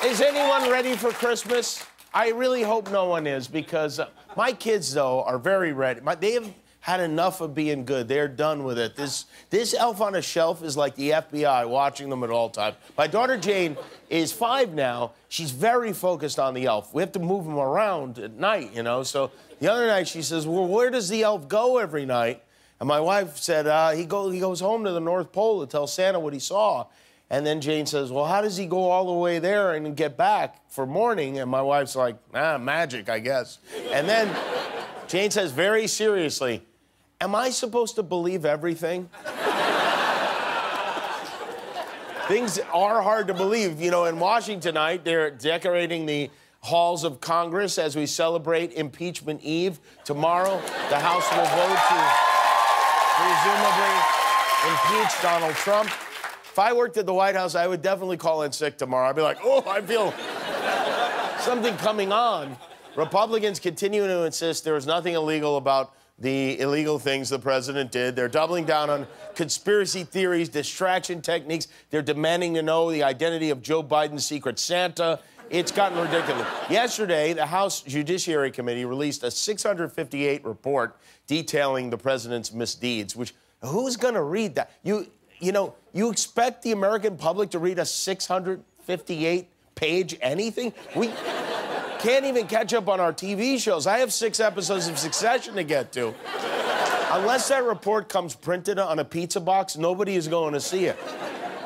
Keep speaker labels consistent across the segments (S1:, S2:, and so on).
S1: Is anyone ready for Christmas? I really hope no one is, because my kids, though, are very ready. They have had enough of being good. They're done with it. This elf on a shelf is like the FBI watching them at all times. My daughter Jane is 5 now. She's very focused on the elf. We have to move him around at night, you know? So the other night she says, well, where does the elf go every night? And my wife said, he goes home to the North Pole to tell Santa what he saw. And then Jane says, well, how does he go all the way there and get back for morning? And my wife's like, magic, I guess. And then Jane says very seriously, am I supposed to believe everything? Things are hard to believe. You know, in Washington tonight, they're decorating the halls of Congress as we celebrate Impeachment Eve. Tomorrow, the House will vote to presumably impeach Donald Trump. If I worked at the White House, I would definitely call in sick tomorrow. I'd be like, oh, I feel something coming on. Republicans continue to insist there is nothing illegal about the illegal things the president did. They're doubling down on conspiracy theories, distraction techniques. They're demanding to know the identity of Joe Biden's secret Santa. It's gotten ridiculous. Yesterday, the House Judiciary Committee released a 658 report detailing the president's misdeeds, which, who's going to read that? You know, you expect the American public to read a 658-page anything? We can't even catch up on our TV shows. I have 6 episodes of Succession to get to. Unless that report comes printed on a pizza box, nobody is going to see it.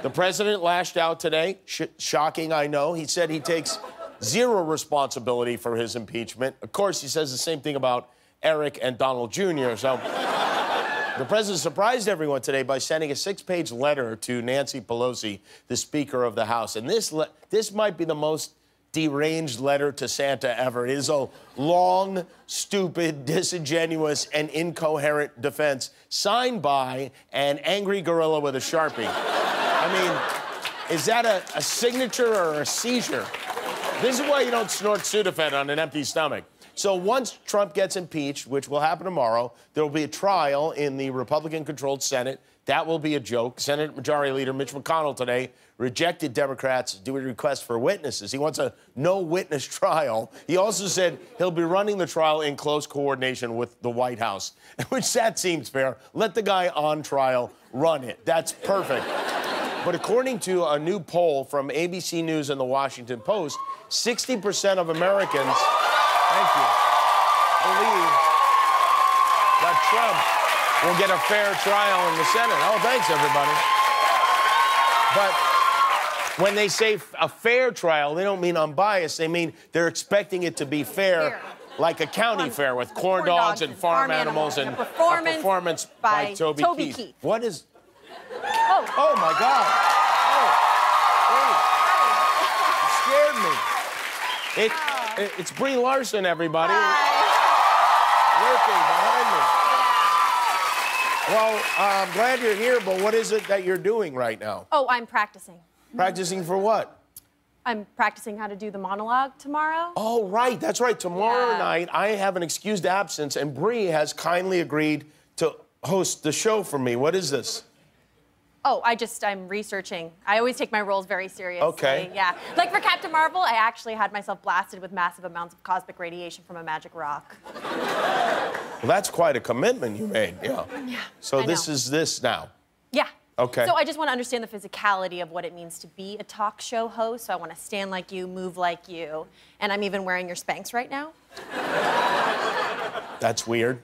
S1: The president lashed out today. Shocking, I know. He said he takes 0 responsibility for his impeachment. Of course, he says the same thing about Eric and Donald Jr., so... The president surprised everyone today by sending a 6-page letter to Nancy Pelosi, the Speaker of the House. And this might be the most deranged letter to Santa ever. It is a long, stupid, disingenuous, and incoherent defense signed by an angry gorilla with a Sharpie. I mean, is that a signature or a seizure? This is why you don't snort Sudafed on an empty stomach. So once Trump gets impeached, which will happen tomorrow, there will be a trial in the Republican-controlled Senate. That will be a joke. Senate Majority Leader Mitch McConnell today rejected Democrats' doing request for witnesses. He wants a no-witness trial. He also said he'll be running the trial in close coordination with the White House, which that seems fair. Let the guy on trial run it. That's perfect. But according to a new poll from ABC News and the Washington Post, 60% of Americans... Thank you. Believe that Trump will get a fair trial in the Senate. Oh, thanks, everybody. But when they say a fair trial, they don't mean unbiased. They mean they're expecting it to be fair. Like a county fair with corn dogs and farm animals and a performance by Toby Keith. What is... Oh, my God. Oh, wait. You scared me. It's Brie Larson, everybody. Working behind me. Yeah. Well, I'm glad you're here, but what is it that you're doing right now?
S2: Oh, I'm practicing.
S1: Practicing for what?
S2: I'm practicing how to do the monologue tomorrow.
S1: Oh, right. That's right. Tomorrow night, I have an excused absence, and Brie has kindly agreed to host the show for me. What is this?
S2: Oh, I'm researching. I always take my roles very seriously.
S1: Okay.
S2: Yeah. Like for Captain Marvel, I actually had myself blasted with massive amounts of cosmic radiation from a magic rock.
S1: Well, that's quite a commitment you made, yeah. Yeah. So this is this now?
S2: Yeah.
S1: Okay.
S2: So I just want to understand the physicality of what it means to be a talk show host. So I want to stand like you, move like you, and I'm even wearing your Spanx right now.
S1: That's weird.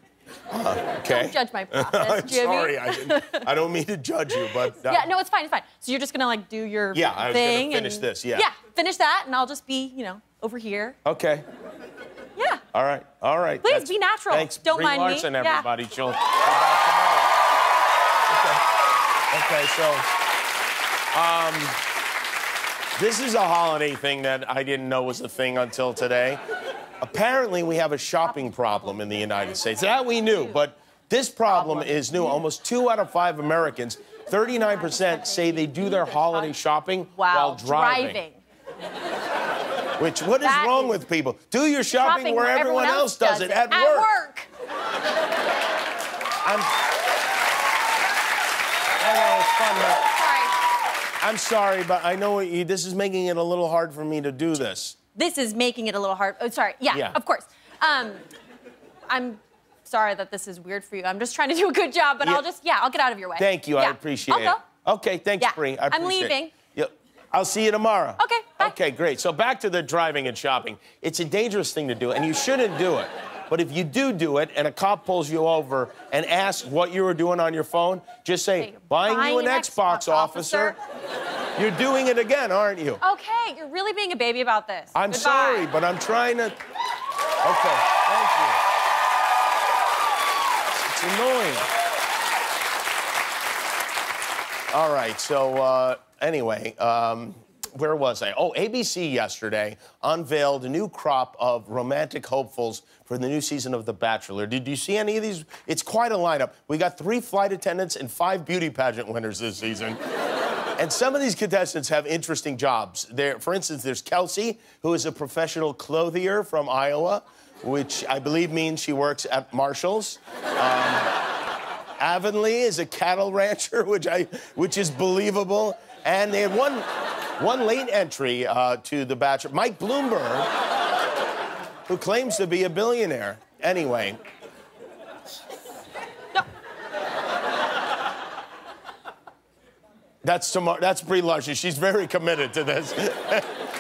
S1: Okay.
S2: Don't judge my process, Jimmy.
S1: Sorry, I don't mean to judge you, but...
S2: Yeah, no, it's fine, it's fine. So you're just gonna, like, do your thing?
S1: Yeah, I was gonna finish this, yeah.
S2: Yeah, finish that, and I'll just be, you know, over here.
S1: Okay.
S2: Yeah.
S1: All right, all right.
S2: Please, be natural.
S1: Thanks,
S2: Don't
S1: Brie
S2: mind
S1: Larson,
S2: me.
S1: everybody.
S2: Yeah.
S1: She'll be back tomorrow. Okay, so... this is a holiday thing that I didn't know was a thing until today. Apparently, we have a shopping problem in the United States. That we knew, but this problem is new. Almost 2 out of 5 Americans, 39%, say they do their holiday shopping while driving. What is wrong with people? Do your shopping where everyone else does it, at work. I know, it's fun, but... I'm sorry, but I know this is making it a little hard for me to do this.
S2: This is making it a little hard. Oh, sorry. Yeah, of course. I'm sorry that this is weird for you. I'm just trying to do a good job, but I'll get out of your way.
S1: Thank you. I appreciate it. Okay, thanks, Brie. I appreciate
S2: I'm leaving.
S1: it. Yep. I'll see you tomorrow.
S2: Okay, bye.
S1: Okay, great. So back to the driving and shopping. It's a dangerous thing to do, and you shouldn't do it. But if you do it, and a cop pulls you over and asks what you were doing on your phone, just say, buying you an Xbox, officer. You're doing it again, aren't you?
S2: Okay, you're really being a baby about this.
S1: I'm sorry, but I'm trying to... Okay, thank you. It's annoying. All right, so anyway, where was I? Oh, ABC yesterday unveiled a new crop of romantic hopefuls for the new season of The Bachelor. Did you see any of these? It's quite a lineup. We got 3 flight attendants and 5 beauty pageant winners this season. And some of these contestants have interesting jobs. For instance, there's Kelsey, who is a professional clothier from Iowa, which I believe means she works at Marshall's. Avonlea is a cattle rancher, which is believable. And they had one late entry to The Bachelor, Mike Bloomberg, who claims to be a billionaire. Anyway.
S2: No.
S1: That's Brie Larson. She's very committed to this.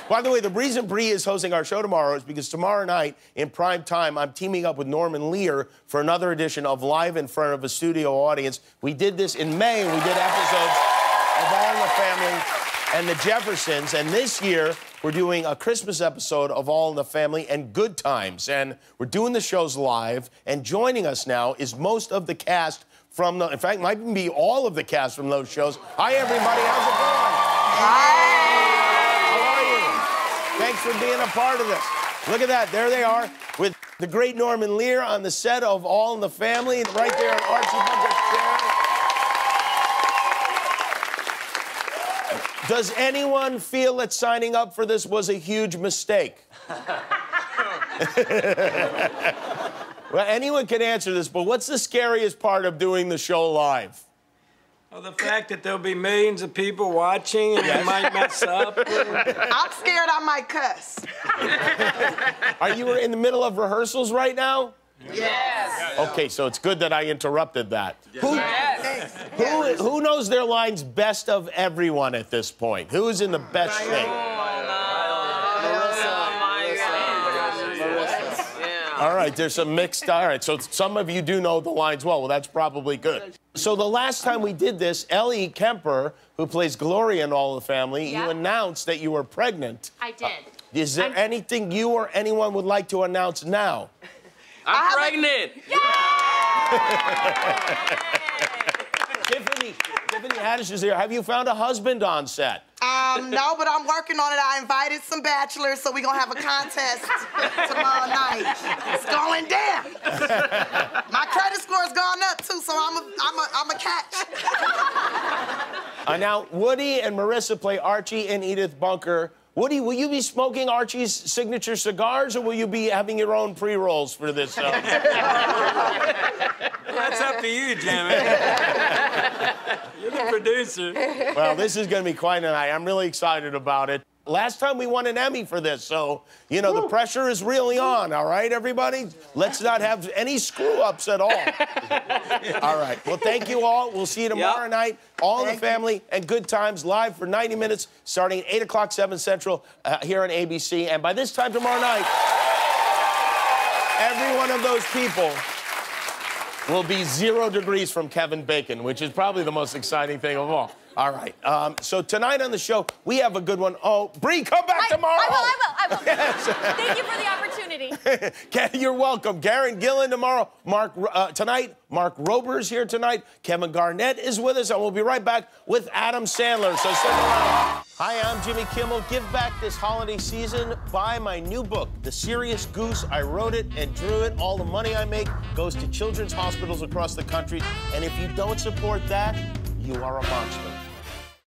S1: By the way, the reason Brie is hosting our show tomorrow is because tomorrow night, in prime time, I'm teaming up with Norman Lear for another edition of Live in Front of a Studio Audience. We did this in May. We did episodes of All in the Family and the Jeffersons. And this year, we're doing a Christmas episode of All in the Family and Good Times. And we're doing the shows live. And joining us now is most of the cast from in fact, might even be all of the cast from those shows. Hi, everybody. How's it going? Hi. Thanks for being a part of this. Look at that. There they are with the great Norman Lear on the set of All in the Family, right there in Archie Bunker's chair. Does anyone feel that signing up for this was a huge mistake? Well, anyone can answer this, but what's the scariest part of doing the show live?
S3: Well, the fact that there'll be millions of people watching and you might mess up.
S4: I'm scared I might cuss.
S1: Are you in the middle of rehearsals right now?
S4: Yes.
S1: Okay, so it's good that I interrupted that. Who knows their lines best of everyone at this point? Who is in the best shape? All right, there's some mixed. All right, so some of you do know the lines well. Well, that's probably good. So the last time we did this, Ellie Kemper, who plays Gloria in All in the Family, you announced that you were pregnant.
S2: I did.
S1: Is there anything you or anyone would like to announce now?
S3: I'm pregnant!
S1: Tiffany Haddish is here. Have you found a husband on set?
S4: No, but I'm working on it. I invited some bachelors, so we're gonna have a contest tomorrow night. It's going down. My credit score's gone up too, so I'm a catch.
S1: Now, Woody and Marisa play Archie and Edith Bunker. Woody, will you be smoking Archie's signature cigars, or will you be having your own pre-rolls for this?
S3: That's up to you, Jimmy. You're the producer.
S1: Well, this is going to be quite a night. I'm really excited about it. Last time we won an Emmy for this, so, you know, the pressure is really on, all right, everybody? Let's not have any screw-ups at all. All right. Well, thank you all. We'll see you tomorrow night. All in the Family and Good Times live for 90 minutes, starting at 8 o'clock, 7 Central, here on ABC. And by this time tomorrow night, every one of those people will be 0 degrees from Kevin Bacon, which is probably the most exciting thing of all. All right. So tonight on the show, we have a good one. Oh, Brie, come back tomorrow.
S2: I will. Yes. Thank you for the opportunity.
S1: You're welcome. Garen Gillan tomorrow. Tonight, Mark Rober's here tonight. Kevin Garnett is with us, and we'll be right back with Adam Sandler. So stick around. Hi, I'm Jimmy Kimmel. Give back this holiday season. Buy my new book, The Serious Goose. I wrote it and drew it. All the money I make goes to children's hospitals across the country. And if you don't support that, you are a monster.